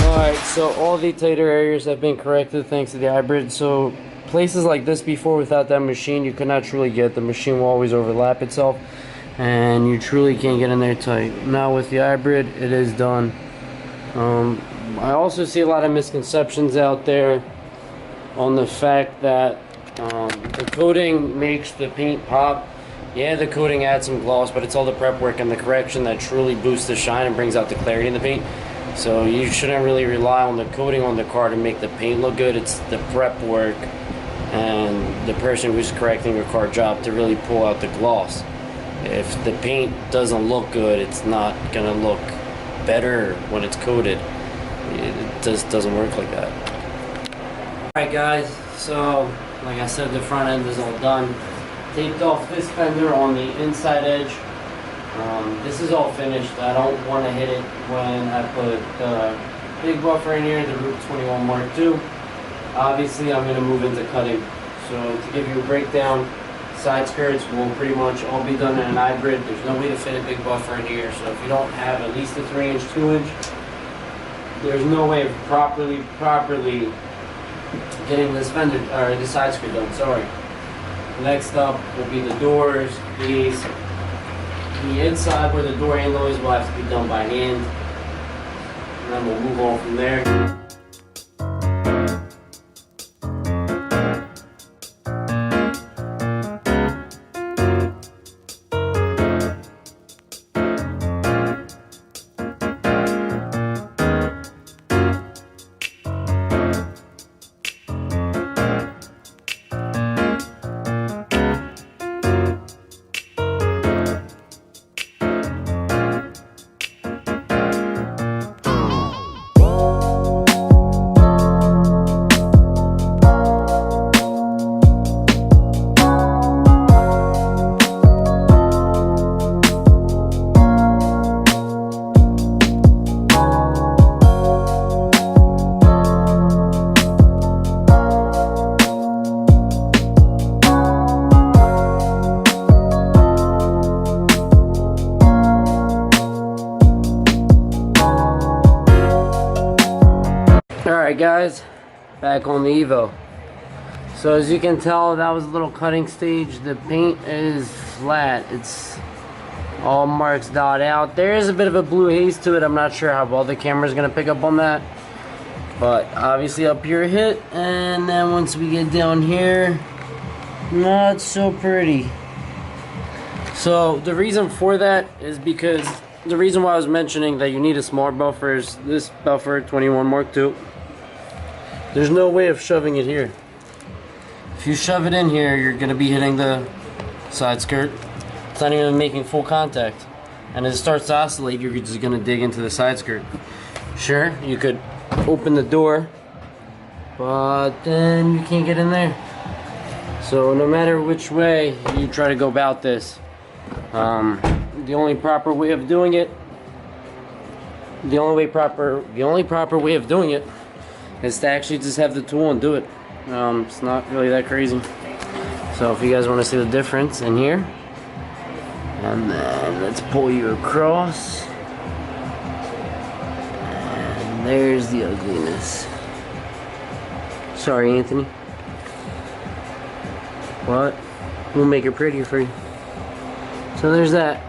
Alright, so all the tighter areas have been corrected thanks to the hybrid. So places like this before, without that machine, you could not truly get. The machine will always overlap itself and you truly can't get in there tight. Now with the hybrid, it is done. I also see a lot of misconceptions out there on the fact that the coating makes the paint pop. Yeah, the coating adds some gloss, but it's all the prep work and the correction that truly boosts the shine and brings out the clarity in the paint. So you shouldn't really rely on the coating on the car to make the paint look good. It's the prep work and the person who's correcting your car job to really pull out the gloss. If the paint doesn't look good, it's not gonna look better when it's coated. It just doesn't work like that. Alright guys, so like I said, the front end is all done. Taped off this fender on the inside edge. This is all finished. I don't want to hit it when I put the big buffer in here, the Route 21 Mark II. Obviously I'm going to move into cutting. So to give you a breakdown, side skirts will pretty much all be done in an hybrid. There's no way to fit a big buffer in here, so if you don't have at least a 3-inch, 2-inch, there's no way of properly getting this fender or the side skirt done. Sorry. Next up will be the doors. These, the inside where the door handle is, will have to be done by hand, and then we'll move on from there. Alright guys, back on the Evo. So as you can tell, that was a little cutting stage. The paint is flat. It's all marks dotted out. There is a bit of a blue haze to it. I'm not sure how well the camera's going to pick up on that. But obviously up here hit, and then once we get down here, not so pretty. So the reason for that is because the reason why I was mentioning that you need a smaller buffer is this buffer 21 Mark II. There's no way of shoving it here. If you shove it in here, you're going to be hitting the side skirt. It's not even making full contact. And as it starts to oscillate, you're just going to dig into the side skirt. Sure, you could open the door, but then you can't get in there. So no matter which way you try to go about this, the only proper way of doing it is to actually just have the tool and do it. It's not really that crazy. So if you guys want to see the difference in here, and then let's pull you across, and there's the ugliness. Sorry, Anthony. What? We'll make it prettier for you. So there's that.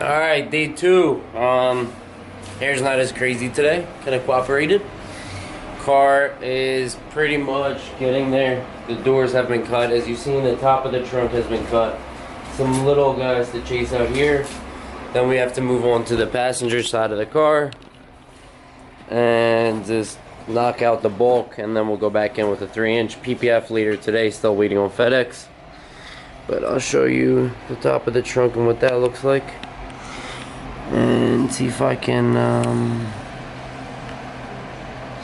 Alright, day 2. Hair's not as crazy today. Kind of cooperated. Car is pretty much getting there. The doors have been cut. As you've seen, the top of the trunk has been cut. Some little guys to chase out here. Then we have to move on to the passenger side of the car and just knock out the bulk, and then we'll go back in with a 3-inch PPF leader today. Still waiting on FedEx, but I'll show you the top of the trunk and what that looks like, and see if I can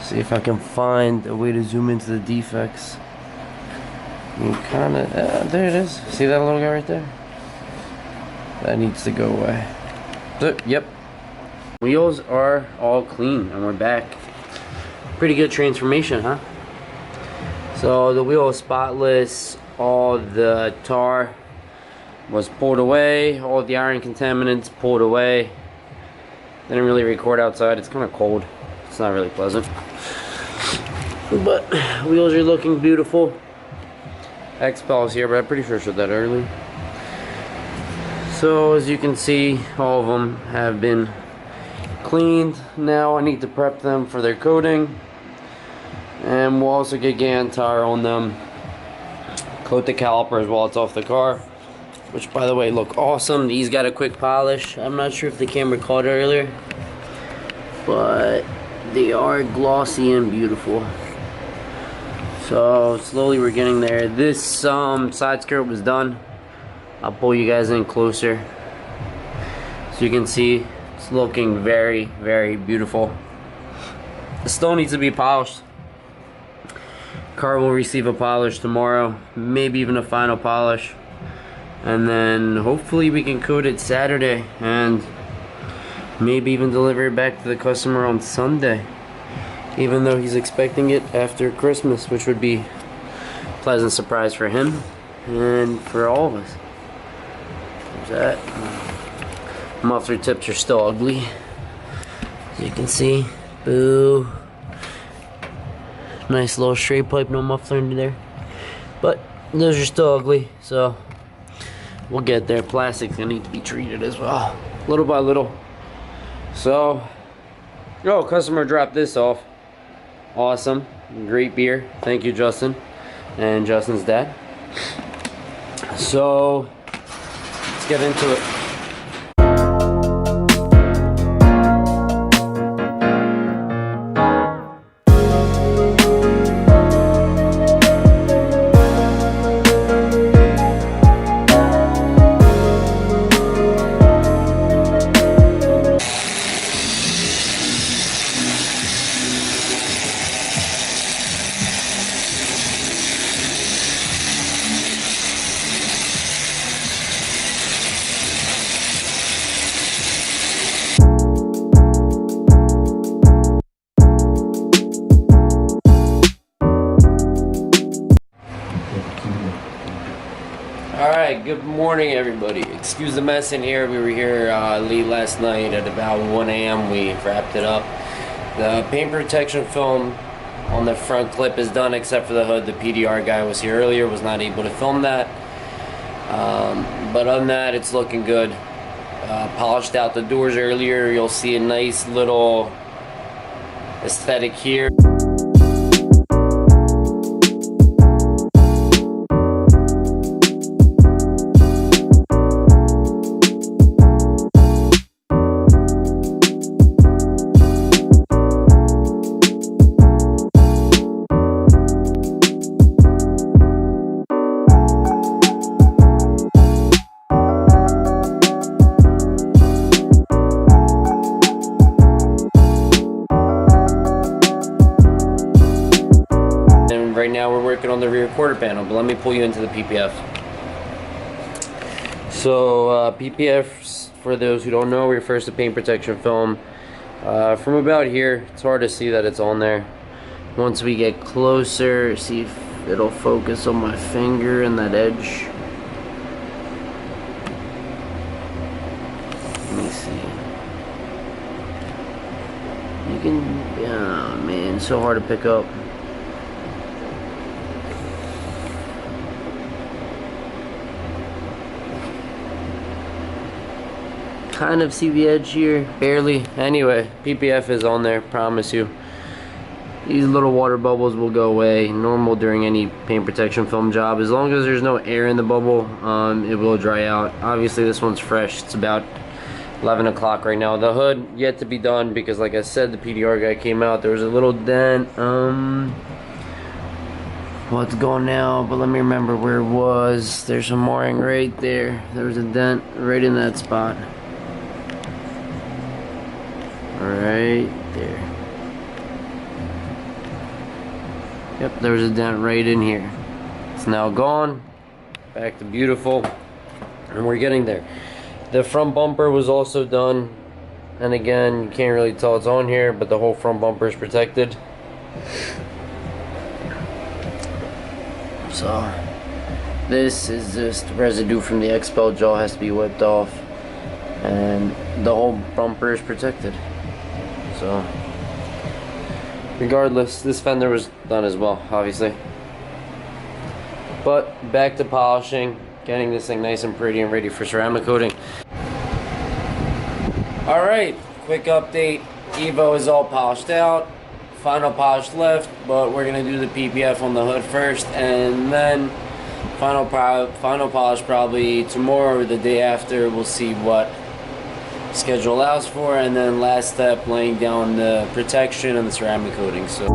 See if I can find a way to zoom into the defects. You kind of, there it is. See that little guy right there? That needs to go away. So, yep. Wheels are all clean and we're back. Pretty good transformation, huh? So the wheel is spotless. All the tar was pulled away. All the iron contaminants pulled away. Didn't really record outside. It's kind of cold. It's not really pleasant. But wheels are looking beautiful. X-Pel is here, but I'm pretty sure I showed that earlier. So as you can see, all of them have been cleaned. Now I need to prep them for their coating. And we'll also get Gan tire on them. Coat the calipers while it's off the car. Which, by the way, look awesome. These got a quick polish. I'm not sure if the camera caught it earlier, but they are glossy and beautiful. So slowly we're getting there. This side skirt was done. I'll pull you guys in closer so you can see it's looking very, very beautiful. It still needs to be polished. Car will receive a polish tomorrow, maybe even a final polish. And then hopefully we can coat it Saturday and maybe even deliver it back to the customer on Sunday, even though he's expecting it after Christmas, which would be a pleasant surprise for him and for all of us. There's that. Muffler tips are still ugly, as you can see. Boo. Nice little straight pipe, no muffler under there, but those are still ugly, so we'll get there. Plastic's gonna need to be treated as well, little by little. So, oh, customer dropped this off. Awesome, great beer. Thank you, Justin, and Justin's dad. So, let's get into it. Alright, good morning everybody. Excuse the mess in here. We were here late last night at about 1 a.m. We wrapped it up. The paint protection film on the front clip is done except for the hood. The PDR guy was here earlier, was not able to film that. But other than that, it's looking good. Polished out the doors earlier. You'll see a nice little aesthetic here. Right now we're working on the rear quarter panel, but let me pull you into the PPF. So PPF, for those who don't know, refers to paint protection film. From about here, it's hard to see that it's on there. Once we get closer, see if it'll focus on my finger and that edge. Let me see. You can, yeah, man, it's so hard to pick up. Kind of see the edge here, barely. Anyway, PPF is on there, promise you. These little water bubbles will go away, normal during any paint protection film job. As long as there's no air in the bubble, it will dry out. Obviously this one's fresh, it's about 11 o'clock right now. The hood yet to be done because like I said, the PDR guy came out. There was a little dent, well, it's gone now, but let me remember where it was. There's some mooring right there. There was a dent right in that spot. Right there. Yep, there was a dent right in here. It's now gone. Back to beautiful. And we're getting there. The front bumper was also done. And again, you can't really tell it's on here, but the whole front bumper is protected. So, this is just residue from the XPEL gel, has to be wiped off. And the whole bumper is protected. So, regardless, this fender was done as well, obviously. But back to polishing, getting this thing nice and pretty and ready for ceramic coating. Alright, quick update. Evo is all polished out. Final polish left, but we're going to do the PPF on the hood first, and then final polish probably tomorrow or the day after. We'll see what schedule allows for, and then last step, laying down the protection and the ceramic coating. So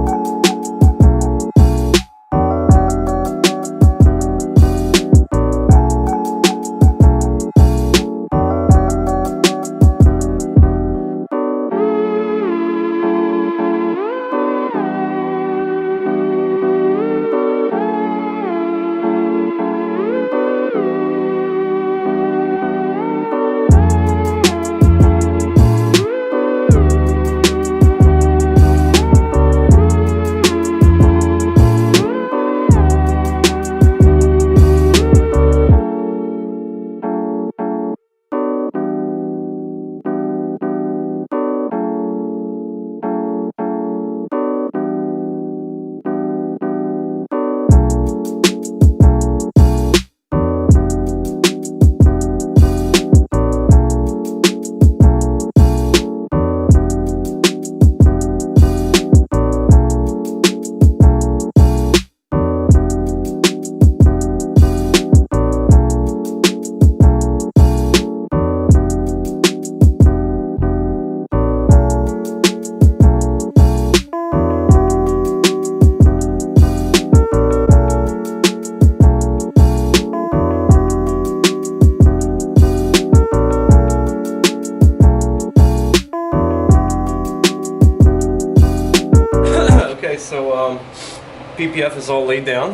PPF is all laid down.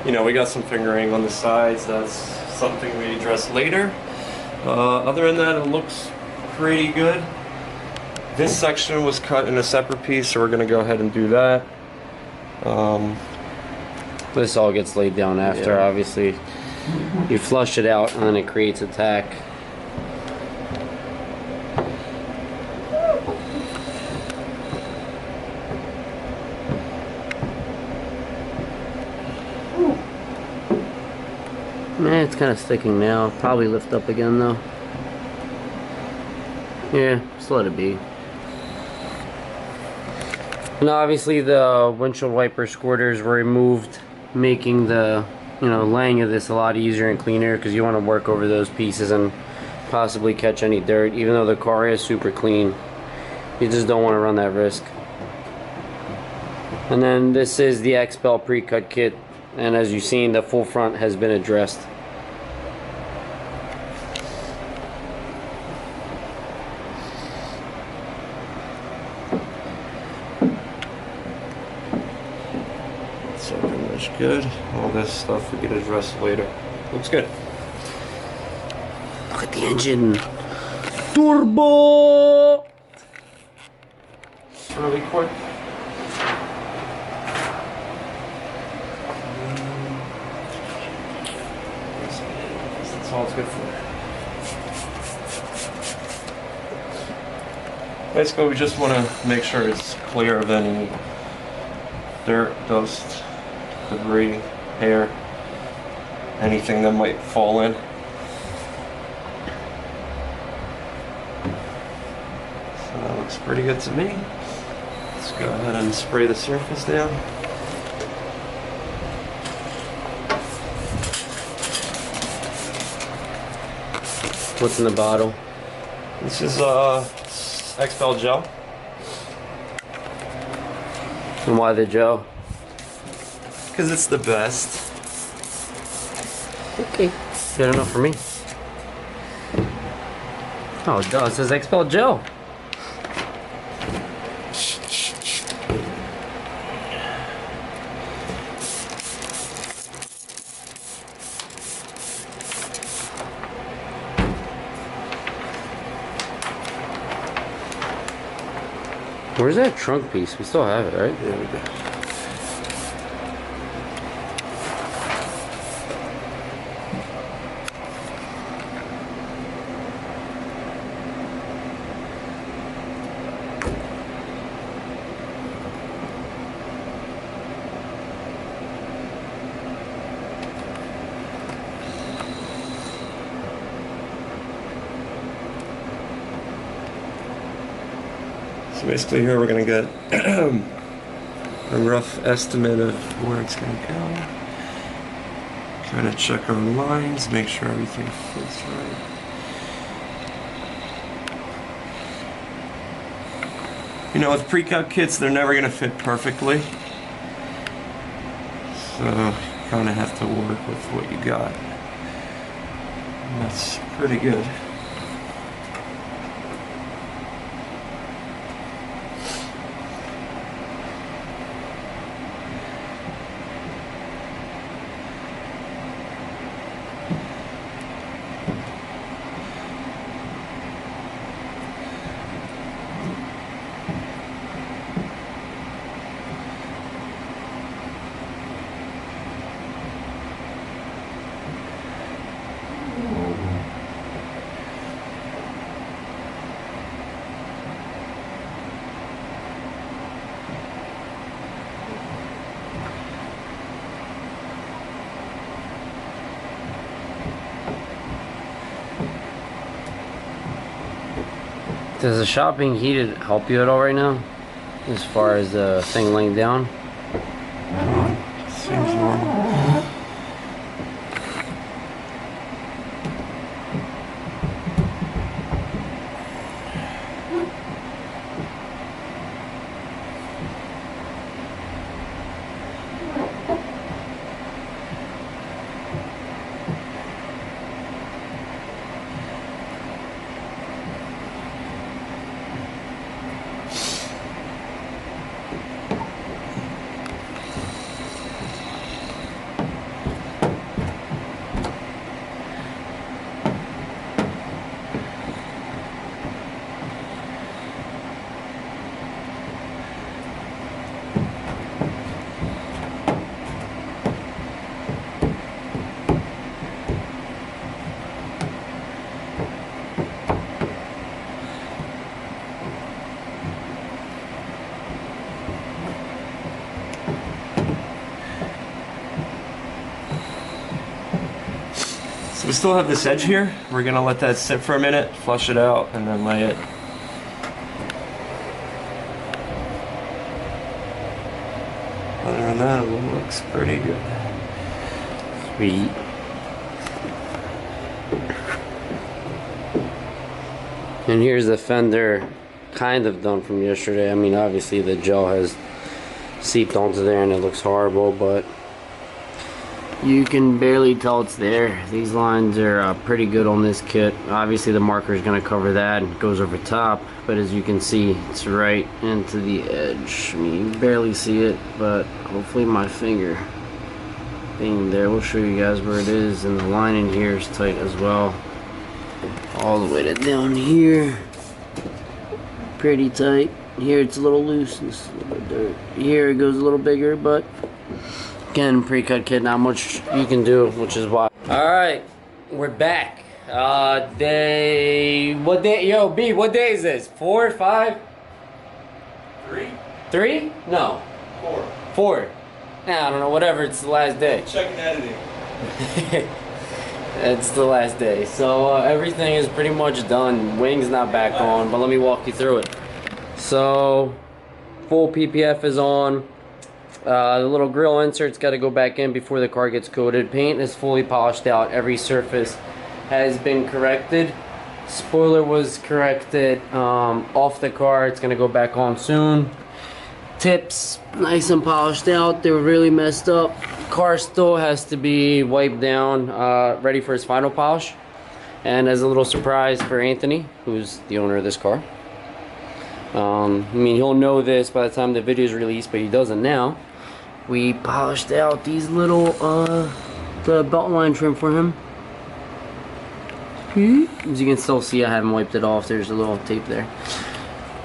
You know, we got some fingering on the sides. That's something we address later. Other than that, it looks pretty good. This section was cut in a separate piece, so we're going to go ahead and do that. this all gets laid down after, yeah. Obviously. You flush it out and then it creates a tack. Man, it's kind of sticking now. Probably lift up again though. Yeah, just let it be. And obviously the windshield wiper squirters were removed, making the, laying of this a lot easier and cleaner, because you want to work over those pieces and possibly catch any dirt. Even though the car is super clean, you just don't want to run that risk. And then this is the XPEL pre-cut kit, and as you've seen, the full front has been addressed. So pretty much good. All this stuff we can address later. Looks good. Look at the engine. Turbo! Really quick. That's all it's good for. Basically, we just want to make sure it's clear of any dirt, dust, debris, hair, anything that might fall in. So that looks pretty good to me. Let's go ahead and spray the surface down. What's in the bottle? This is XPEL gel. And why the gel? Because it's the best. Okay. Good enough for me. Oh, duh, it says XPEL gel. Where's that trunk piece? We still have it, right? Yeah, we do. So basically here we're going to get a rough estimate of where it's going to go. Trying to check our lines, make sure everything fits right. You know, with pre-cut kits, they're never going to fit perfectly. So you kind of have to work with what you got. And that's pretty good. Does the shop being heated help you at all right now? As far as the thing laying down? Seems normal. So we still have this edge here. We're gonna let that sit for a minute, flush it out, and then lay it. Other than that, it looks pretty good. Sweet. And here's the fender kind of done from yesterday. I mean, obviously the gel has seeped onto there and it looks horrible, but you can barely tell it's there. These lines are pretty good on this kit. Obviously the marker is going to cover that and goes over top, but as you can see, it's right into the edge. I mean, you can barely see it, but hopefully my finger being there will show you guys where it is. And the line in here is tight as well, all the way to down here. Pretty tight. Here it's a little loose. This is a little bit dirt. Here it goes a little bigger, but again, pre-cut kit, not much you can do, which is why. Alright, we're back. What day, yo, B, what day is this? 4, 5? 3? 3? No. 4. 4. Nah, I don't know, whatever, it's the last day. Checking editing. It's the last day. So everything is pretty much done. Wing's not back on, but let me walk you through it. So, full PPF is on. The little grill insert's got to go back in before the car gets coated. Paint is fully polished out. Every surface has been corrected. Spoiler was corrected off the car. It's going to go back on soon. Tips, nice and polished out. They were really messed up. Car still has to be wiped down, ready for his final polish. And as a little surprise for Anthony, who's the owner of this car. I mean, he'll know this by the time the video is released, but he doesn't now. We polished out these little, the belt line trim for him. As you can still see, I haven't wiped it off. There's a little tape there.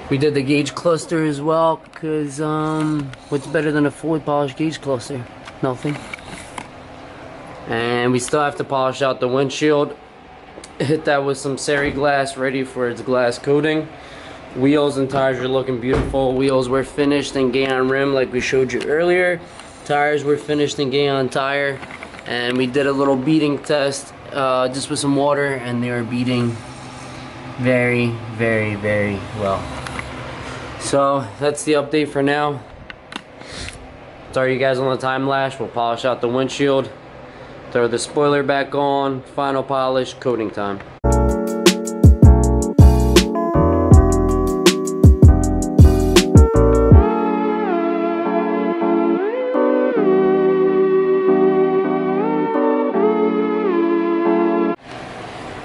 We did the gauge cluster as well, because what's better than a fully polished gauge cluster? Nothing. And we still have to polish out the windshield. Hit that with some seri glass, ready for its glass coating. Wheels and tires are looking beautiful. Wheels were finished in Gaon rim like we showed you earlier. Tires were finished in Gaon tire. And we did a little beating test just with some water, and they were beating very, very, very well. So that's the update for now. Sorry you guys on the time lapse. We'll polish out the windshield, throw the spoiler back on, final polish, coating time.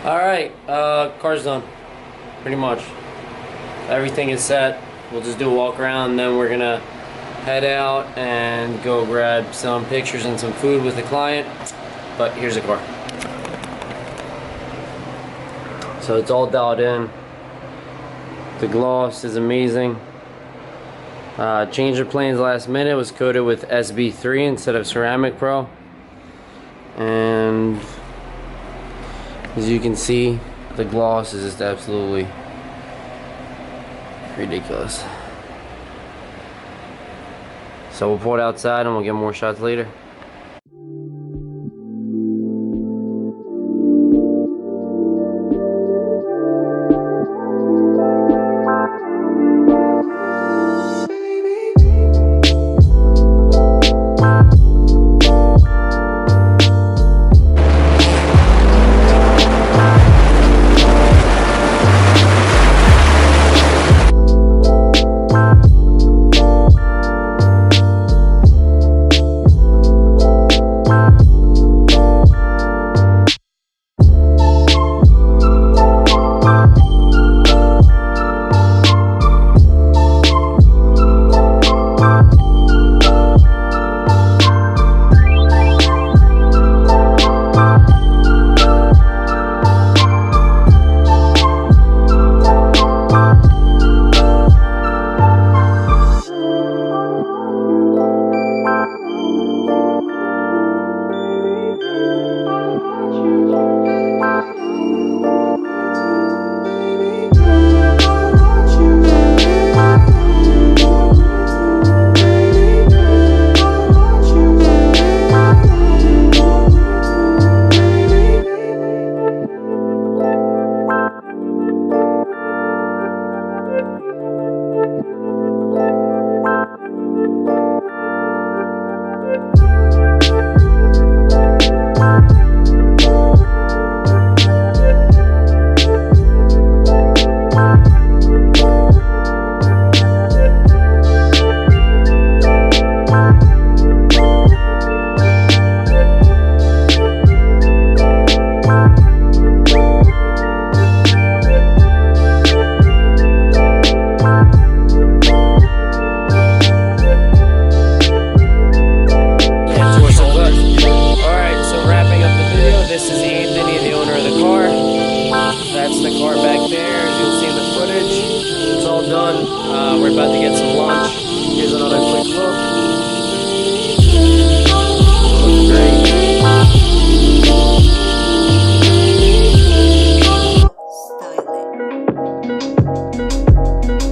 Alright, car's done. Pretty much. Everything is set. We'll just do a walk around, and then we're gonna head out and go grab some pictures and some food with the client. But here's the car. So it's all dialed in. The gloss is amazing. Changed the planes last minute. It was coated with SB3 instead of Ceramic Pro. And as you can see, the gloss is just absolutely ridiculous. So we'll pull it outside and we'll get more shots later.